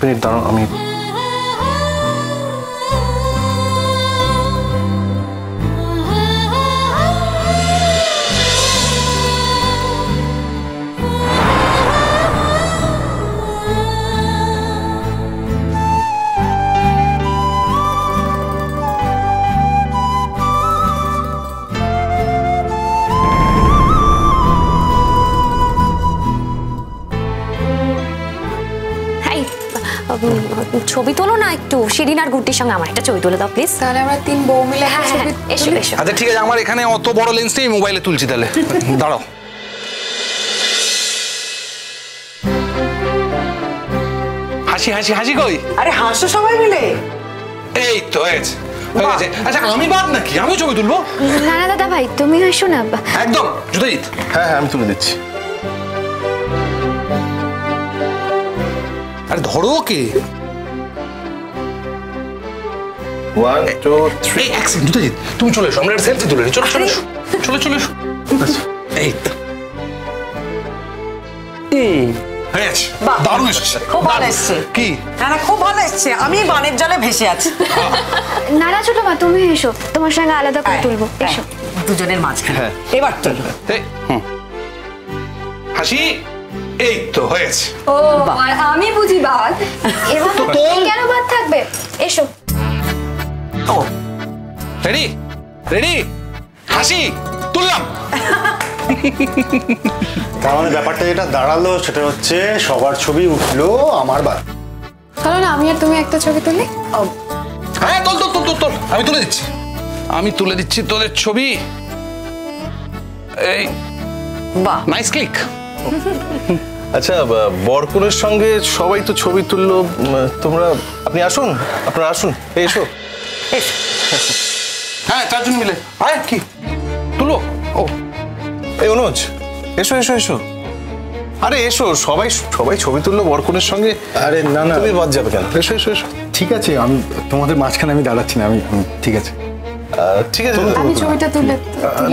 Minute দাঁড়াও, আমি ছবি তোলো না একটু, শিরিন আর গুড্ডির সঙ্গে আমার একটা ছবি তুলে দাও প্লিজ। তাহলে আমরা তিন বউ মিলে ছবি এসো এসো। আচ্ছা ঠিক আছে, আমার এখানে অত বড় লেন্স নেই, মোবাইলে তুলছি তাহলে। দাঁড়াও, হাসি হাসি হাসি কই? আরে হাসো সবাই মিলে। এই তো হয়েছে, হয়ে গেছে। আচ্ছা আমি বাদ নাকি, আমিও ছবি তুলবো? না না দাদা ভাই, তুমি এসো না। একদম জুতাজিৎ। হ্যাঁ হ্যাঁ, আমি তুলে দিচ্ছি। আরে ধরো কে? 1 2 3। এক সেকেন্ড জুতাজিৎ, তুমি চলে এসো, আমরা সেলফি তুলে নিই। চলো চলো এসো, চলো চলো এসো। এই তো হয়েছে, দারুণ এসেছে, খুব ভালো এসছে। কি? না না, খুব ভালো এসছে। আমি বানের জলে ভেসে আছি। না না ছোট মা, তুমি এসো, তোমার সঙ্গে আলাদা করে তুলবো। এসো দুজনের মাঝখানে। এবার চলো। হাসি, এই তো হয়েছে। ও আর আমি বুঝি বাদ। এবার কেন বাদ থাকবে? এসো। রেডি রেডি, হাসি তুললাম। তার মানে ব্যাপারটা যেটা দাঁড়ালো সেটা হচ্ছে সবার ছবি উঠলো, আমার বাদ। চলো না, আমি আর তুমি একটা ছবি তুলি। হ্যাঁ তোল তোল তোল তোল তোল, আমি তুলে দিচ্ছি, আমি তুলে দিচ্ছি তোদের ছবি। এই বাহ, নাইস ক্লিক। আচ্ছা, বরকনের সঙ্গে সবাই তো ছবি তুললো, তোমরা আপনি আসুন, আপনারা আসুন, এসো। হ্যাঁ চারজন মিলে। আয় কি তুলো? ও এই অনুজ, এসো এসো এসো। আরে এসো, সবাই সবাই ছবি তুললো বরকনের সঙ্গে। আরে না না, তুমি বাদ যাবে কেন? এসো এসো এসো। ঠিক আছে, আমি তোমাদের মাঝখানে আমি দাঁড়াচ্ছি না, আমি ঠিক আছে ঠিক আছে, আমি ছবিটা তুলে।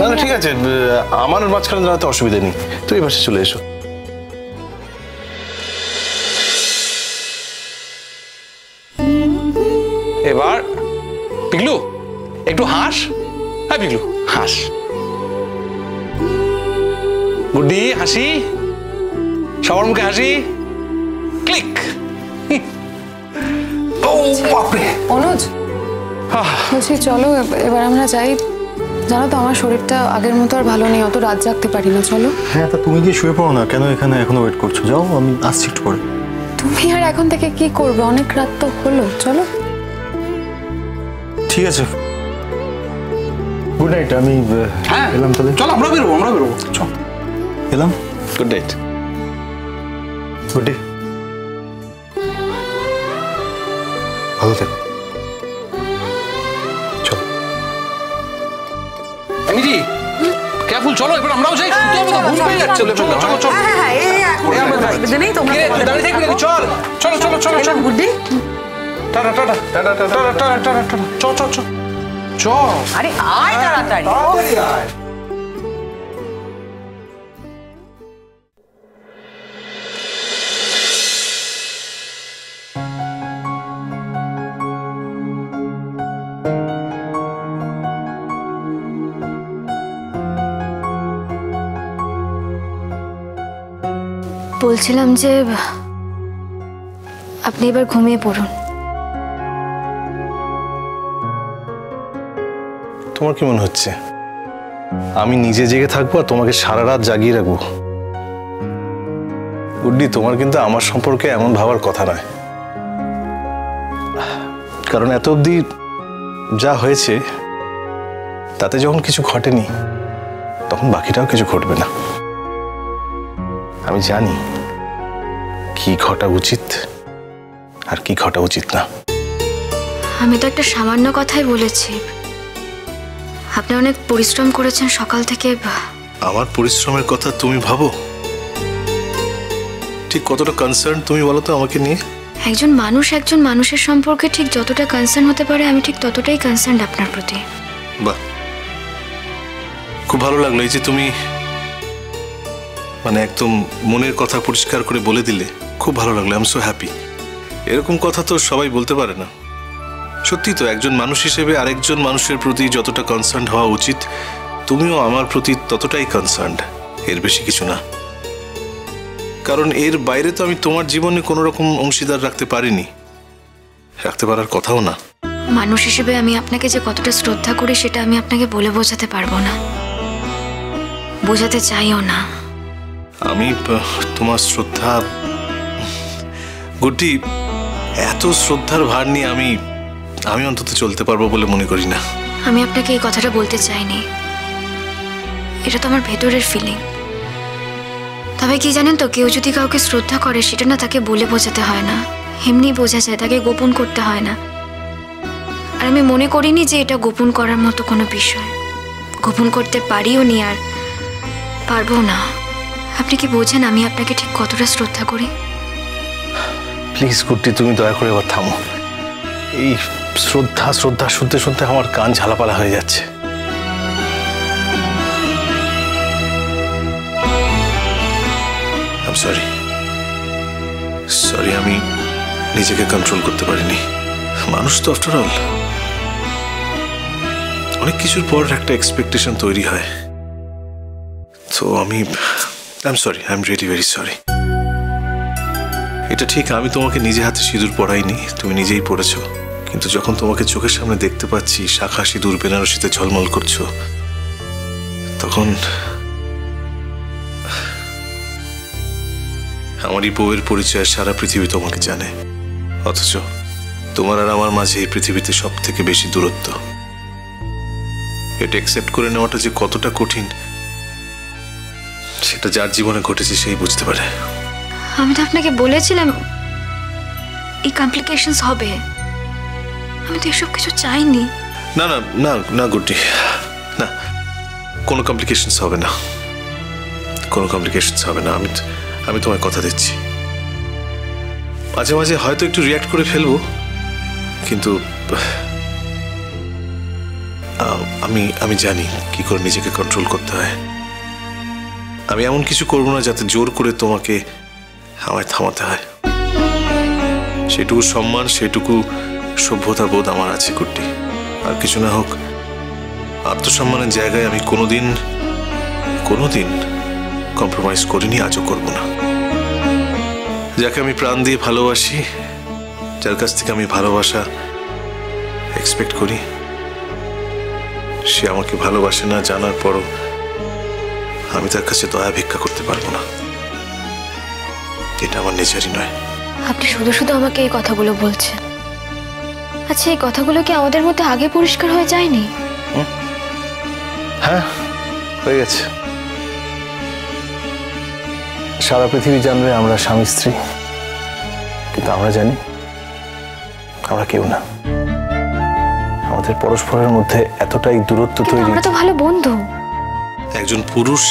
না না ঠিক আছে, আমার মাঝখানে দাঁড়াতে অসুবিধা নেই, তুই এবার চলে এসো। এবার পিগলু একটু হাস। হ্যাঁ পিগলু হাস। গুড্ডি হাসি, সবার মুখে হাসি। ক্লিক। ও বাপরে। অনুজ বলছি চলো এবার আমরা যাই। জানো তো আমার শরীরটা আগের মতো আর ভালো নেই, অত রাত জাগতে পারি না। চলো। হ্যাঁ, তা তুমি গিয়ে শুয়ে পড়ো না, কেন এখানে এখনো ওয়েট করছো? যাও, আমি আসছি একটু পরে। তুমি আর এখন থেকে কি করবে? অনেক রাত তো হলো, চলো। ঠিক আছে, গুড নাইট। আমি এলাম তাহলে। চল আমরা বেরোবো, আমরা বেরোবো। চল এলাম। Good night. Good day. ভালো থেকো। চলো এমিজি, কেয়ারফুল। চলো এবার আমরাও যাই, শুতে হবে তো, ঘুম পেয়ে যাচ্ছে। চলো চলো চলো চলো। হ্যাঁ হ্যাঁ, এই দুজনেই তোমরা দাঁড়িয়ে থাকবি নাকি? চল চলো চলো চলো চলো। Guddi, tata tata tata tata tata tata tata. চল চল চল চল। আরে আয় তাড়াতাড়ি। আয়। বলছিলাম যে আপনি এবার ঘুমিয়ে পড়ুন। তোমার কি মনে হচ্ছে আমি নিজে জেগে থাকবো আর তোমাকে সারা রাত জাগিয়ে রাখবো? গুড্ডি, তোমার কিন্তু আমার সম্পর্কে এমন ভাবার কথা নয়, কারণ এত অবধি যা হয়েছে তাতে যখন কিছু ঘটেনি তখন বাকিটাও কিছু ঘটবে না। আমি জানি কি ঘটা উচিত আর কি ঘটা উচিত না। আমি তো একটা সামান্য কথাই বলেছি। আপনি অনেক পরিশ্রম করেছেন সকাল থেকে। আমার পরিশ্রমের কথা তুমি ভাবো? ঠিক কতটা কনসার্ন তুমি বলো তো আমাকে নিয়ে? একজন মানুষের সম্পর্কে ঠিক যতটা কনসার্ন হতে পারে, আমি ঠিক ততটাই কনসার্ন আপনার প্রতি। বাহ, খুব ভালো লাগলো এই যে তুমি মানে একদম মনের কথা পরিষ্কার করে বলে দিলে। খুব ভালো লাগলো, আই এম সো হ্যাপি। এরকম কথা তো সবাই বলতে পারে না। সত্যি তো, একজন মানুষ হিসেবে আরেকজন মানুষের প্রতি যতটা কনসার্ন হওয়া উচিত, তুমিও আমার প্রতি ততটাই কনসার্ন, এর বেশি কিছু না। কারণ এর বাইরে তো আমি তোমার জীবনে কোনো রকম অংশীদার রাখতে পারিনি, রাখতে পারার কথাও না। মানুষ হিসেবে আমি আপনাকে যে কতটা শ্রদ্ধা করি সেটা আমি আপনাকে বলে বোঝাতে পারবো না, বোঝাতে চাইও না। আমি তোমার শ্রদ্ধা গুড্ডি, এত শ্রদ্ধার ভার নিয়ে আমি অন্তত চলতে পারবো বলে মনে করি না। আমি আপনাকে এই কথাটা বলতে চাইনি, এটা তো আমার ভেতরের ফিলিং। তবে কি জানেন তো, কেউ যদি কাউকে শ্রদ্ধা করে সেটা না তাকে বলে বোঝাতে হয় না, এমনি বোঝা যায়, তাকে গোপন করতে হয় না। আর আমি মনে করিনি যে এটা গোপন করার মতো কোনো বিষয়, গোপন করতে পারিও নি আর পারবো না। আপনি কি বোঝেন আমি আপনাকে ঠিক কতটা শ্রদ্ধা করি? প্লিজ গুড্ডি, তুমি দয়া করে এবার থামো। এই শ্রদ্ধা শ্রদ্ধা শুনতে শুনতে আমার কান ঝালাপালা হয়ে যাচ্ছে। সরি সরি, আমি নিজেকে কন্ট্রোল করতে পারিনি। মানুষ তো আফটার অল, অনেক কিছুর পর একটা এক্সপেকটেশন তৈরি হয়। তো I am sorry, I am really very sorry. এটা ঠিক, আমি তোমাকে নিজে হাতে সিঁদুর পরাইনি, তুমি নিজেই পড়েছো। কিন্তু যখন তোমাকে চোখের সামনে দেখতে পাচ্ছি শাখা সিঁদুর বেনারসিতে ঝলমল করছো, তখন আমারই বউয়ের পরিচয় সারা পৃথিবী তোমাকে জানে। অথচ তোমার আর আমার মাঝে এই পৃথিবীতে সব থেকে বেশি দূরত্ব। এটা অ্যাকসেপ্ট করে নেওয়াটা যে কতটা কঠিন সেটা যার জীবনে ঘটেছে সেই বুঝতে পারে। আমি তো আপনাকে বলেছিলাম এই কমপ্লিকেশনস হবে, আমি তো এসব কিছু চাইনি। না না না না গুড্ডি, না, কোনো কমপ্লিকেশনস হবে না, কোনো কমপ্লিকেশনস হবে না। আমি তোমায় কথা দিচ্ছি। মাঝে মাঝে হয়তো একটু রিয়াক্ট করে ফেলবো, কিন্তু আমি জানি কি করে নিজেকে কন্ট্রোল করতে হয়। আমি এমন কিছু করবো না যাতে জোর করে তোমাকে আমায় থামাতে হয়। সেটুকু সম্মান, সেটুকু সভ্যতা বোধ আমার আছে গুড্ডি। আর কিছু না হোক, আত্মসম্মানের জায়গায় আমি কোনোদিন কম্প্রোমাইজ করিনি, আজও করব না। যাকে আমি প্রাণ দিয়ে ভালোবাসি, যার কাছ থেকে আমি ভালোবাসা এক্সপেক্ট করি, সে আমাকে ভালোবাসে না জানার পরও আমি তার কাছে দয়া ভিক্ষা করতে পারবো না। এটা আমার নেচারই নয়। আপনি শুধু শুধু আমাকে এই কথাগুলো বলছেন। আচ্ছা, এই কথাগুলো কি আমাদের মধ্যে আগে পরিষ্কার হয়ে যায়নি? হ্যাঁ, হয়ে গেছে। সারা পৃথিবী জানবে আমরা স্বামী স্ত্রী, কিন্তু আমরা জানি আমরা কেউ না। আমাদের পরস্পরের মধ্যে এতটাই দূরত্ব তৈরি। আমরা তো ভালো বন্ধু। একজন পুরুষ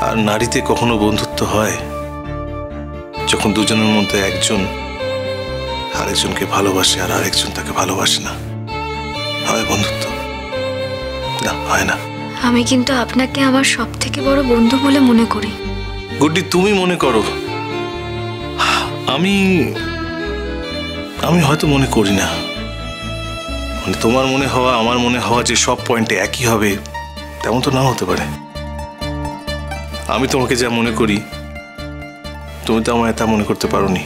আর নারীতে কখনো বন্ধুত্ব হয় যখন দুজনের মধ্যে একজন আরেকজনকে ভালোবাসে আর আরেকজন তাকে ভালোবাসে না, হয় বন্ধুত্ব? না, হয় না। আমি কিন্তু আপনাকে আমার সব থেকে বড় বন্ধু বলে মনে করি। গুড্ডি, তুমি মনে করো, আমি হয়তো মনে করি না। মানে তোমার মনে হওয়া আমার মনে হওয়া যে সব পয়েন্টে একই হবে তেমন তো নাও হতে পারে। আমি তোমাকে যা মনে করি তুমি তো আমায় তা মনে করতে পারোনি।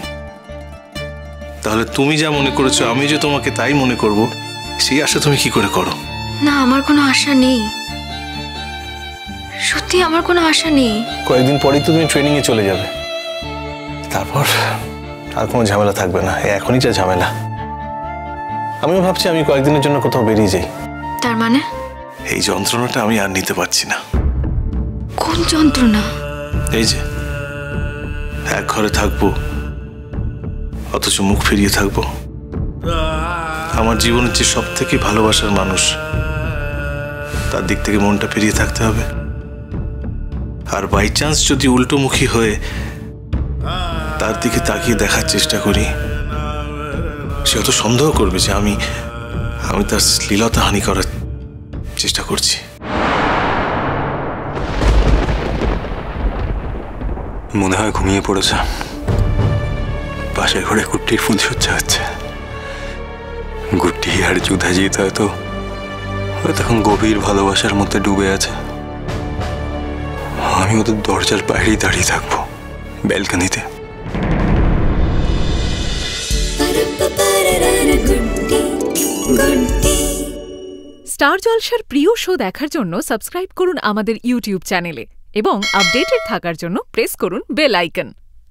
তাহলে তুমি যা মনে করেছো আমি যে তোমাকে তাই মনে করব, সেই আশা তুমি কি করে করো? না, আমার কোনো আশা নেই, সত্যি আমার কোনো আশা নেই। কয়েকদিন পরেই তো তুমি ট্রেনিং এ চলে যাবে, তারপর আর কোনো ঝামেলা থাকবে না। এখনই যা ঝামেলা। আমিও ভাবছি আমি কয়েকদিনের জন্য কোথাও বেরিয়ে যাই। তার মানে? এই যন্ত্রণাটা আমি আর নিতে পারছি না। কোন যন্ত্রণা? এই যে এক ঘরে থাকবো অথচ মুখ ফিরিয়ে থাকবো। আমার জীবনের যে সব থেকে ভালোবাসার মানুষ, তার দিক থেকে মনটা ফিরিয়ে থাকতে হবে। আর বাই চান্স যদি উল্টোমুখী হয়ে তার দিকে তাকিয়ে দেখার চেষ্টা করি, সে হয়তো সন্দেহ করবে যে আমি তার শ্লীলতা হানি করার চেষ্টা করছি। মনে হয় ঘুমিয়ে পড়েছে। পাশের ঘরে গুড্ডির ফুলসজ্জা হচ্ছে। গুড্ডি আর যুধাজিৎ হয়তো তখন গভীর ভালোবাসার মধ্যে ডুবে আছে। আমি ওদের দরজার বাইরেই দাঁড়িয়ে থাকবো, ব্যালকনিতে। স্টার জলসার প্রিয় শো দেখার জন্য সাবস্ক্রাইব করুন আমাদের ইউটিউব চ্যানেলে এবং আপডেটেড থাকার জন্য প্রেস করুন বেল আইকন।